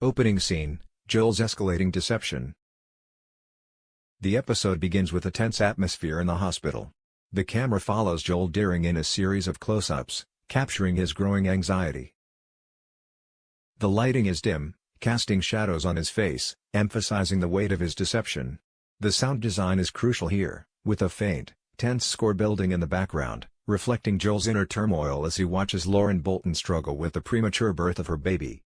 Opening scene, Joel's escalating deception. The episode begins with a tense atmosphere in the hospital. The camera follows Joel during in a series of close-ups, capturing his growing anxiety. The lighting is dim, casting shadows on his face, emphasizing the weight of his deception. The sound design is crucial here, with a faint, tense score building in the background, reflecting Joel's inner turmoil as he watches Lauren Bolton struggle with the premature birth of her baby.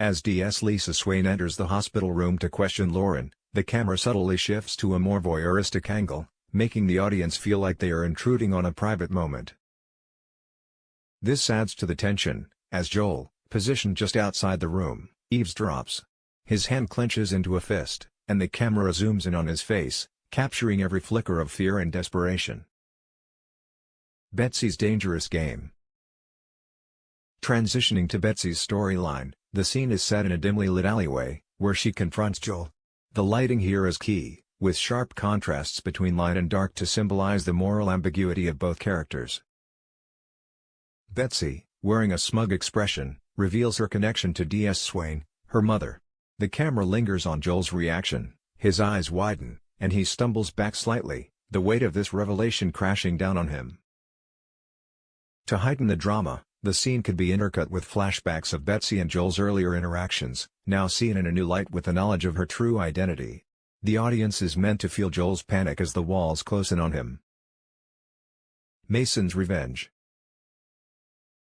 As DS Lisa Swain enters the hospital room to question Lauren, the camera subtly shifts to a more voyeuristic angle, making the audience feel like they are intruding on a private moment. This adds to the tension, as Joel, positioned just outside the room, eavesdrops. His hand clenches into a fist, and the camera zooms in on his face, capturing every flicker of fear and desperation. Betsy's dangerous game. Transitioning to Betsy's storyline, the scene is set in a dimly lit alleyway, where she confronts Joel. The lighting here is key, with sharp contrasts between light and dark to symbolize the moral ambiguity of both characters. Betsy, wearing a smug expression, reveals her connection to DS Swain, her mother. The camera lingers on Joel's reaction, his eyes widen, and he stumbles back slightly, the weight of this revelation crashing down on him. To heighten the drama, the scene could be intercut with flashbacks of Betsy and Joel's earlier interactions, now seen in a new light with the knowledge of her true identity. The audience is meant to feel Joel's panic as the walls close in on him. Mason's revenge.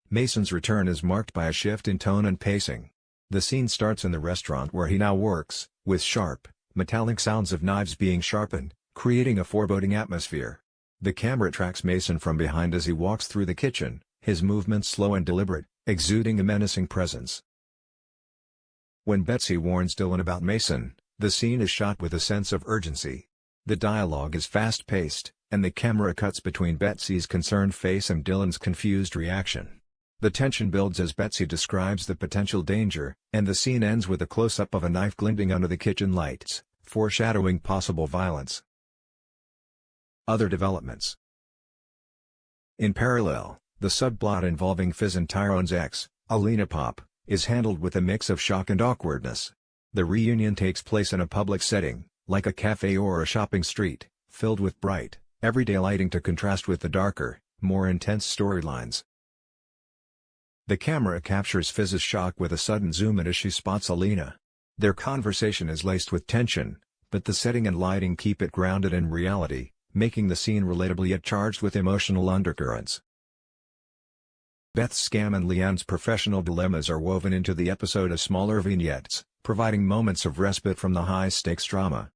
Mason's return is marked by a shift in tone and pacing. The scene starts in the restaurant where he now works, with sharp, metallic sounds of knives being sharpened, creating a foreboding atmosphere. The camera tracks Mason from behind as he walks through the kitchen, his movements slow and deliberate, exuding a menacing presence. When Betsy warns Dylan about Mason, the scene is shot with a sense of urgency. The dialogue is fast-paced, and the camera cuts between Betsy's concerned face and Dylan's confused reaction. The tension builds as Betsy describes the potential danger, and the scene ends with a close-up of a knife glinting under the kitchen lights, foreshadowing possible violence. Other developments. In parallel, the subplot involving Fizz and Tyrone's ex, Alena Pop, is handled with a mix of shock and awkwardness. The reunion takes place in a public setting, like a cafe or a shopping street, filled with bright, everyday lighting to contrast with the darker, more intense storylines. The camera captures Fizz's shock with a sudden zoom in as she spots Alena. Their conversation is laced with tension, but the setting and lighting keep it grounded in reality, making the scene relatable yet charged with emotional undercurrents. Beth's scam and Leanne's professional dilemmas are woven into the episode as smaller vignettes, providing moments of respite from the high-stakes drama.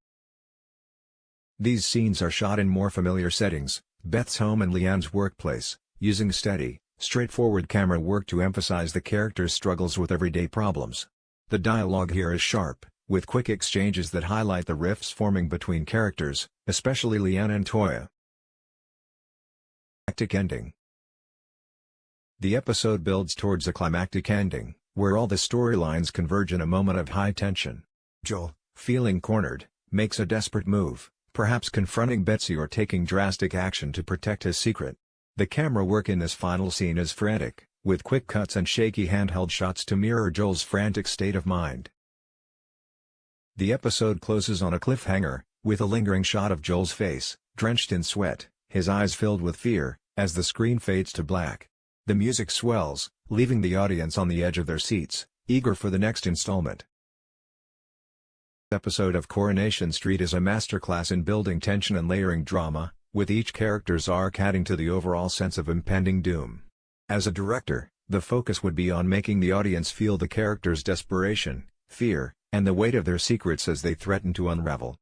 These scenes are shot in more familiar settings, Beth's home and Leanne's workplace, using steady, straightforward camera work to emphasize the characters' struggles with everyday problems. The dialogue here is sharp, with quick exchanges that highlight the rifts forming between characters, especially Leanne and Toya. Climactic ending. The episode builds towards a climactic ending, where all the storylines converge in a moment of high tension. Joel, feeling cornered, makes a desperate move, perhaps confronting Betsy or taking drastic action to protect his secret. The camera work in this final scene is frantic, with quick cuts and shaky handheld shots to mirror Joel's frantic state of mind. The episode closes on a cliffhanger, with a lingering shot of Joel's face, drenched in sweat, his eyes filled with fear, as the screen fades to black. The music swells, leaving the audience on the edge of their seats, eager for the next installment. This episode of Coronation Street is a masterclass in building tension and layering drama, with each character's arc adding to the overall sense of impending doom. As a director, the focus would be on making the audience feel the characters' desperation, fear, and the weight of their secrets as they threaten to unravel.